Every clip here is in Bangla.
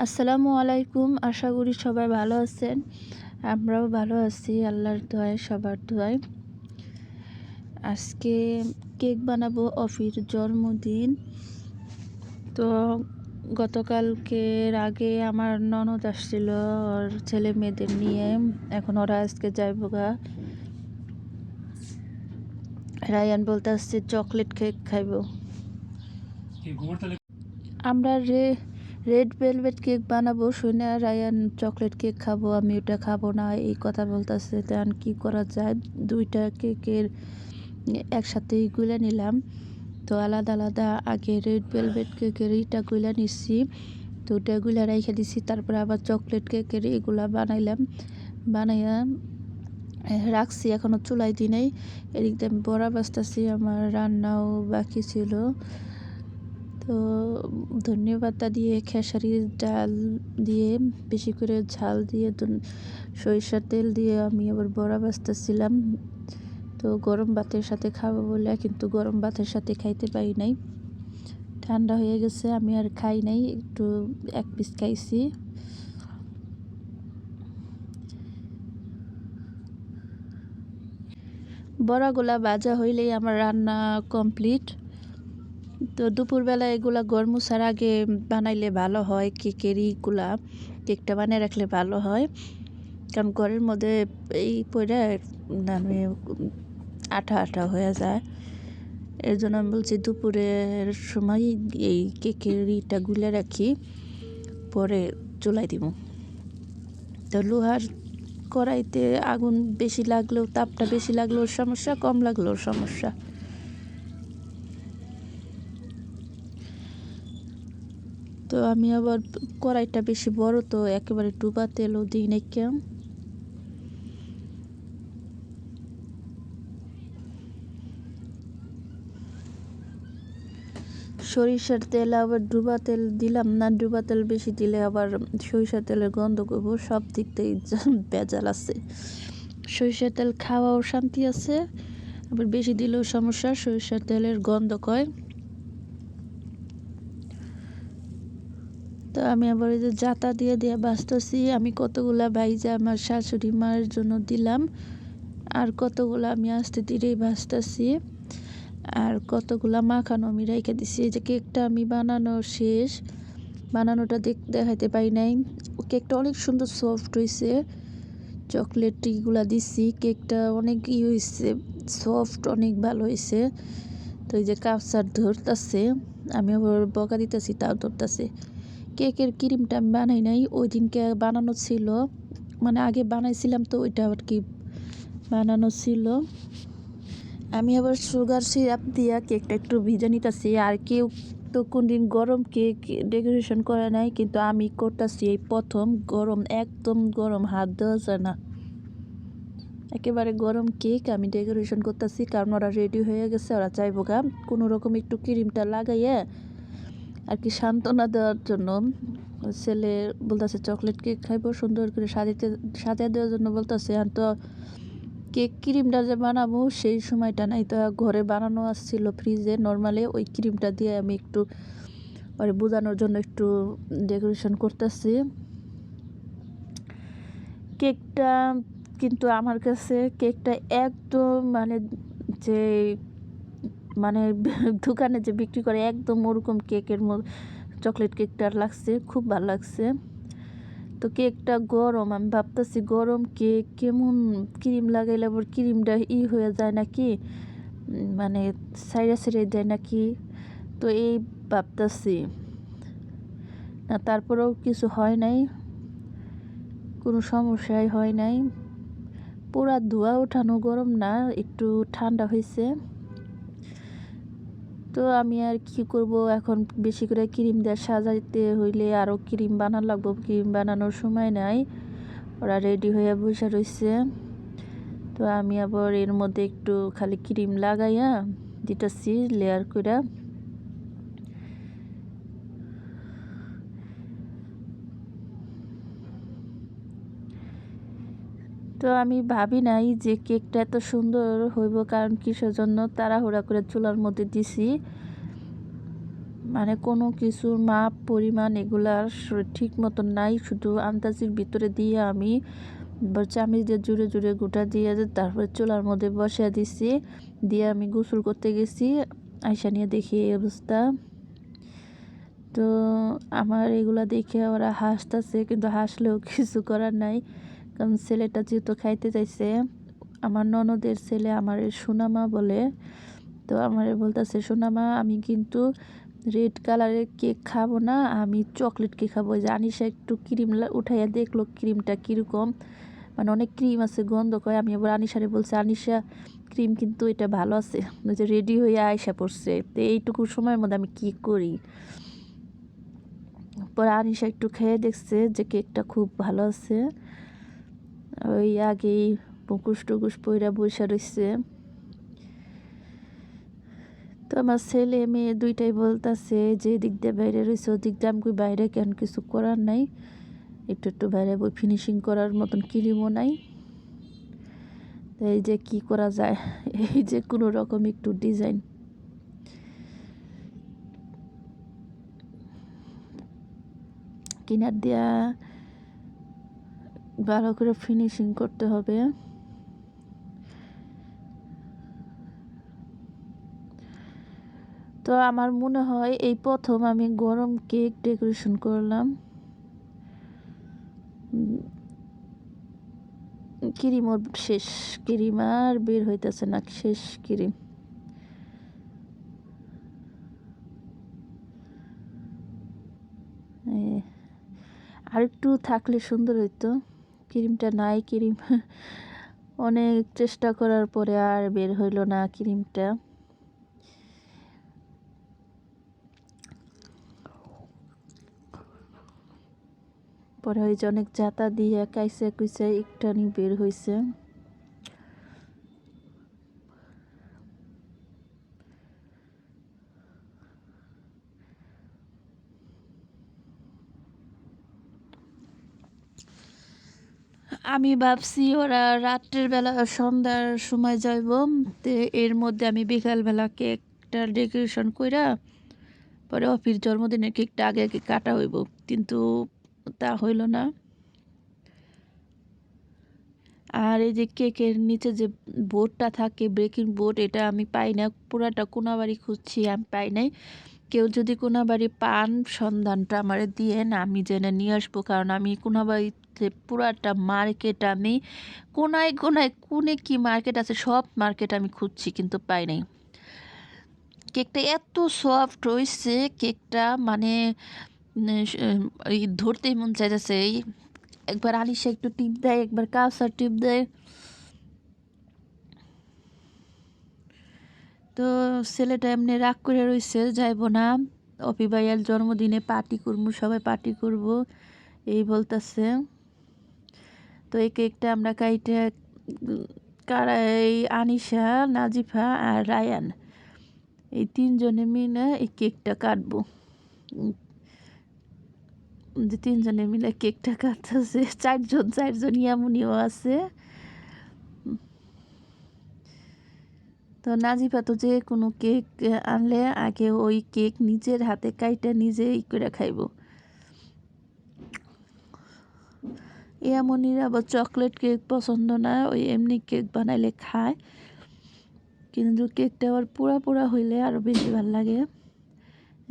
আসসালামু আলাইকুম। আশা করি সবাই ভালো আছেন। আমরাও ভালো আছি আল্লাহর দোয়ায়, সবার দোয়ায়। আজকে কেক বানাবো অফির জন্মদিন। তো গতকালকের আগে আমার ননদ আসছিল ওর ছেলে মেয়েদের নিয়ে। এখন ওরা আজকে যাইবো গা। রায়ান বলতে আসছে চকলেট কেক খাইবো। আমরা রেড ভেলভেট কেক বানাবো শুনে রায়ান চকলেট কেক খাবো, আমি ওটা খাবো না এই কথা বলতেছে। তেমন কি করা যায়, দুইটা কেকের একসাথেই গুলে নিলাম। তো আলাদা আলাদা আগে রেড ভেলভেট কেকের এইটা গুলে নিচ্ছি, তো ওটা গুলে রেখে দিছি। তারপরে আবার চকলেট কেকের এগুলা বানাইয়া রাখছি, এখনও চুলাই দিই নাই। এদিক দিয়ে আমি বড়া বাজতেছি, আমার রান্নাও বাকি ছিল। তো ধনেপাতা দিয়ে খেসারির ডাল দিয়ে বেশি করে ঝাল দিয়ে সরিষার তেল দিয়ে আমি আবার বড়া ভাজতেছিলাম। তো গরম ভাতের সাথে খাবো বলে, কিন্তু গরম ভাতের সাথে খাইতে পারি নাই, ঠান্ডা হয়ে গেছে। আমি আর খাই নাই, একটু এক পিস খাইছি। বড়াগুলা ভাজা হইলেই আমার রান্না কমপ্লিট। তো দুপুরবেলা এগুলা গরমুছার আগে বানাইলে ভালো হয়, কেকটা বানিয়ে রাখলে ভালো হয়। কারণ ঘরের মধ্যে এই পরে মানে আঠা আঠা হয়ে যায়। এর জন্য আমি বলছি দুপুরের সময় এই কেকের ইটা গুলে রাখি, পরে চুলাই দিব। তো লোহার কড়াইতে আগুন বেশি লাগলেও, তাপটা বেশি লাগলেও সমস্যা, কম লাগলেও সমস্যা। তো আমি আবার কড়াইটা বেশি বড়, তো একেবারে ডুবা তেলও দিই নাই। সরিষার তেল আবার ডুবা তেল দিলাম না, ডুবা তেল বেশি দিলে আবার সরিষার তেলের গন্ধ করবো। সব দিক থেকে ভেজাল আছে। সরিষার তেল খাওয়াও শান্তি আছে, আবার বেশি দিলেও সমস্যা, সরিষার তেলের গন্ধ কয়। তো আমি আবার এই যে জাতা দিয়ে বাঁচতেছি। আমি কতগুলা ভাইজা আমার শাশুড়ি মায়ের জন্য দিলাম, আর কতগুলা আমি আস্তে ধীরেই ভাজতেছি, আর কতগুলা মাখানো আমি রেখে দিছি। এই যে কেকটা আমি বানানো শেষ, বানানোটা দেখাইতে পারি নাই। কেকটা অনেক সুন্দর সফট হয়েছে, চকলেট ইগুলা দিছি, কেকটা অনেক হয়েছে, সফট, অনেক ভালো হয়েছে। তো এই যে কাপসার ধরতেছে, আমি আবার বকা দিতেছি, তাও ধরতেছে। কেকের ক্রিমটা আমি বানাই নাই, ওই দিনকে বানানো ছিল, মানে আগে বানাইছিলাম, তো ওইটা আবার কি বানানো ছিল। আমি আবার সুগার সিরাপ দিয়া কেকটা একটু ভিজে নিতেছি। আর কেউ তো কোনদিন গরম কেক ডেকোরেশন করে নাই, কিন্তু আমি করতেছি এই প্রথম। গরম, একদম গরম, হাত দেওয়া যায় না, একেবারে গরম কেক আমি ডেকোরেশন করতেছি। কারণ ওরা রেডি হয়ে গেছে, ওরা চাইবো গা কোনো রকম একটু ক্রিমটা লাগাইয়া আর কি সান্ত্বনা দেওয়ার জন্য। ছেলে বলতেছে চকলেট কেক খাইবো, সুন্দর করে সাজিয়ে দেওয়ার জন্য বলতেছে। আর তো কেক ক্রিমটা যে বানাবো সেই সময়টা নাই, তো ঘরে বানানো আসছিল ফ্রিজে নর্মালি, ওই ক্রিমটা দিয়ে আমি একটু ওরে বোঝানোর জন্য একটু ডেকোরেশন করতেছি কেকটা। কিন্তু আমার কাছে কেকটা একদম যে মানে দোকানে যে বিক্রি করে একদম ওরকম কেকের চকলেট কেকটা লাগছে, খুব ভালো লাগছে। তো কেকটা গরম, আমি ভাবতেছি গরম কেক কেমন ক্রিম লাগাইলে আবার ক্রিমটা হয়ে যায় নাকি, মানে সাইডে দেয় নাকি, তো এই ভাবতেছি। না, তারপরেও কিছু হয় নাই, কোনো সমস্যাই হয় নাই। পুরা ধোয়া ওঠানো, গরম না, একটু ঠান্ডা হয়েছে। তো আমি আর কি করব, এখন বেশি করে ক্রিম দিয়ে সাজাইতে হইলে আরও ক্রিম বানানো লাগবো, ক্রিম বানানোর সময় নাই, ওরা রেডি হয়ে বসে রয়েছে। তো আমি আবার এর মধ্যে একটু খালি ক্রিম লাগাইয়া দিতেছি লেয়ার করে। তো আমি ভাবি নাই যে কেকটা এত সুন্দর হইব, কারণ কিসের জন্য তাড়াহুড়া করে চুলার মধ্যে দিছি, মানে কোনো কিছুর মাপ পরিমাণ এগুলার ঠিক মতন নাই, শুধু আন্দাজের ভিতরে দিয়ে আমি চামিচ দিয়ে জুড়ে জুড়ে গোটা দিয়ে তারপরে চুলার মধ্যে বসিয়ে দিছি, দিয়ে আমি গোসল করতে গেছি। আইসা নিয়ে দেখি এই অবস্থা। তো আমার এগুলা দেখে ওরা হাসতেছে, কিন্তু হাসলেও কিছু করার নাই, কারণ ছেলেটা যেহেতু খাইতে চাইছে। আমার ননদের ছেলে আমার সোনামা বলে, তো আমার বলতেছে সোনামা আমি কিন্তু রেড কালারের কেক খাবো না, আমি চকলেট কেক খাবো। যে আনিশা একটু ক্রিম উঠাইয়া দেখলো ক্রিমটা কীরকম, মানে অনেক ক্রিম আছে, গন্ধ করে। আমি আবার আনিশারে বলছি আনিশা ক্রিম কিন্তু এটা ভালো আছে, যে রেডি হয়ে আয়সা পড়ছে। তো এইটুকু সময়ের মধ্যে আমি কি করি। পরে আনিশা একটু খেয়ে দেখছে যে কেকটা খুব ভালো আছে। ওই আগেই মুখোশ টুকুশ পইরা বসে রয়েছে। তো আমার ছেলে মেয়ে দুইটাই বলতেছে যে দিক দিয়ে বাইরে রয়েছে, ওদিক দিয়ে আমি বাইরে কেন, কিছু করার নাই, একটু একটু বাইরে বই ফিনিশিং করার মতন ক্রিমও নাই। এই যে কি করা যায়, এই যে কোনো রকম একটু ডিজাইন কিনার দিয়া ভালো করে ফিনিশিং করতে হবে। তো আমার মনে হয় এই প্রথম আমি গরম কেক ডেকোরেশন করলাম। ক্রিম ওর শেষ, ক্রিম আর বের হইতেছে না, শেষ ক্রিম। আর একটু থাকলে সুন্দর হইতো, ক্রিমটা নাই। ক্রিম অনেক চেষ্টা করার পরে আর বের হইল না ক্রিমটা। পরে ওই যে অনেক জাতা দিয়ে কাইসে কুইসে একটানি বের হয়েছে। আমি ভাবছি ওরা রাত্রের বেলা সন্ধ্যার সময় যাইব, তো এর মধ্যে আমি বিকালবেলা কেকটা ডেকোরেশন কইরা পরে অফিস জন্মদিনের কেকটা আগে আগে কাটা হইব, কিন্তু তা হইল না। আর এই যে কেকের নিচে যে বোর্ডটা থাকে, বেকিং বোর্ড, এটা আমি পাই না, পুরাটা কোনাবাড়ি খুঁজছি, আমি পাই নাই। কেউ যদি কোনাবাড়ি পান সন্ধানটা আমার দিয়েন, আমি জেনে নিয়ে আসবো, কারণ আমি কোনাবাড়িতে পুরাটা মার্কেট আমি কোনায় কোনায় কোনে কি মার্কেট আছে সব মার্কেট আমি খুঁজছি, কিন্তু পাই নাই। কেকটা এত সফট হয়েছে, কেকটা মানে ধরতেই মন চাইতেছে। একবার আলিশা একটু টিপ দেয়, একবার কাউসার টিপ দেয়। তো ছেলেটা এমনি রাগ করে রয়েছে, যাইব না, অপি ভাইয়ার জন্মদিনে পার্টি করবো, সবাই পার্টি করব এই বলতেছে। তো এই কেকটা আমরা কাইটে এই আনিশা, নাজিফা আর রায়ান, এই তিনজনে মিলে এই কেকটা কাটবো। যে তিনজনে মিলে কেকটা কাটতেছে, চারজন ইয়ামুনিও আছে। তো নাজিফা তো যে কোনো কেক আনলে আগে ওই কেক নিজের হাতে কাইটা নিজেই করে খাইব। ইয়ামনির আবার চকলেট কেক পছন্দ না, ওই এমনি কেক বানাইলে খায়, কিন্তু কেকটা আবার পুরা পুরা হইলে আরও বেশি ভালো লাগে।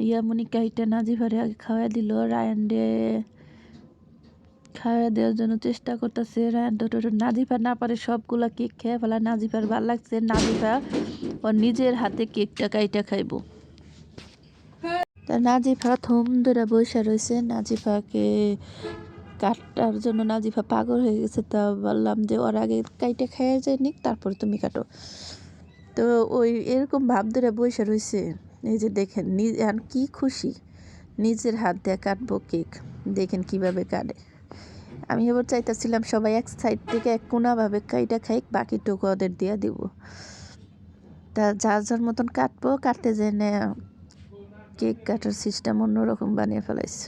ইয়ামনি কাইটা নাজিফারে আগে খাওয়াই দিল, রায়ানডে খাওয়া দেওয়ার জন্য চেষ্টা করতেছে। রায়ান তো নাজিফা না পারে সবগুলা কেক খেয়ে ফেলা, নাজিফার ভাল লাগছে, নাজিফা ওর নিজের হাতে কেকটা কাইটা খাইব। তা নাজিফা থম ধরে বসে রয়েছে, নাজিফাকে কাটার জন্য নাজিফা পাগল হয়ে গেছে। তা বললাম যে ওর আগে কাইটা খেয়ে যায় নিক, তারপরে তুমি কাটো। তো ওই এরকম ভাব ধরে বসে রয়েছে, এই যে দেখেন কি খুশি, নিজের হাত দিয়ে কাটবো কেক, দেখেন কিভাবে কাটে। আমি এবার চাইতেছিলাম সবাই এক সাইড থেকে এক কোনাভাবে কাইটা খাইক, বাকিটুকু ওদের দিয়ে দিব। তা যার যার মতন কাটবো, কাটতে জেনে কেক কাটার সিস্টেম অন্যরকম বানিয়ে ফেলাইছে।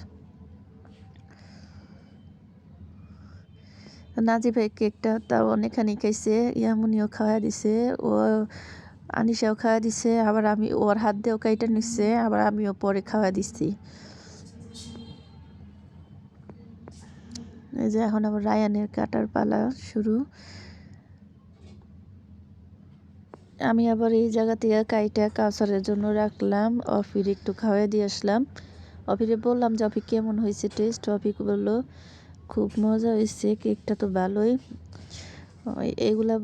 নাজি ভাই কেকটা তাও অনেকখানি খাইছে, ইয়ামুনিও খাওয়া দিছে। ও আনিশাও খাওয়া দিছে, আবার আমি ওর হাত দিয়েও কাইটা নিচ্ছে, আবার আমিও পরে খাওয়া দিচ্ছি। এই যে এখন আবার রায়ানের কাটার পালা শুরু। আমি আবার এই জায়গা থেকে কাইটা কাউসারের জন্য রাখলাম, অফির একটু খাওয়াই দিয়ে আসলাম। অফিরে বললাম যে অফি কেমন হয়েছে টেস্ট, অফি বললো খুব মজা হয়েছে, কেকটা তো ভালোই। এগুলা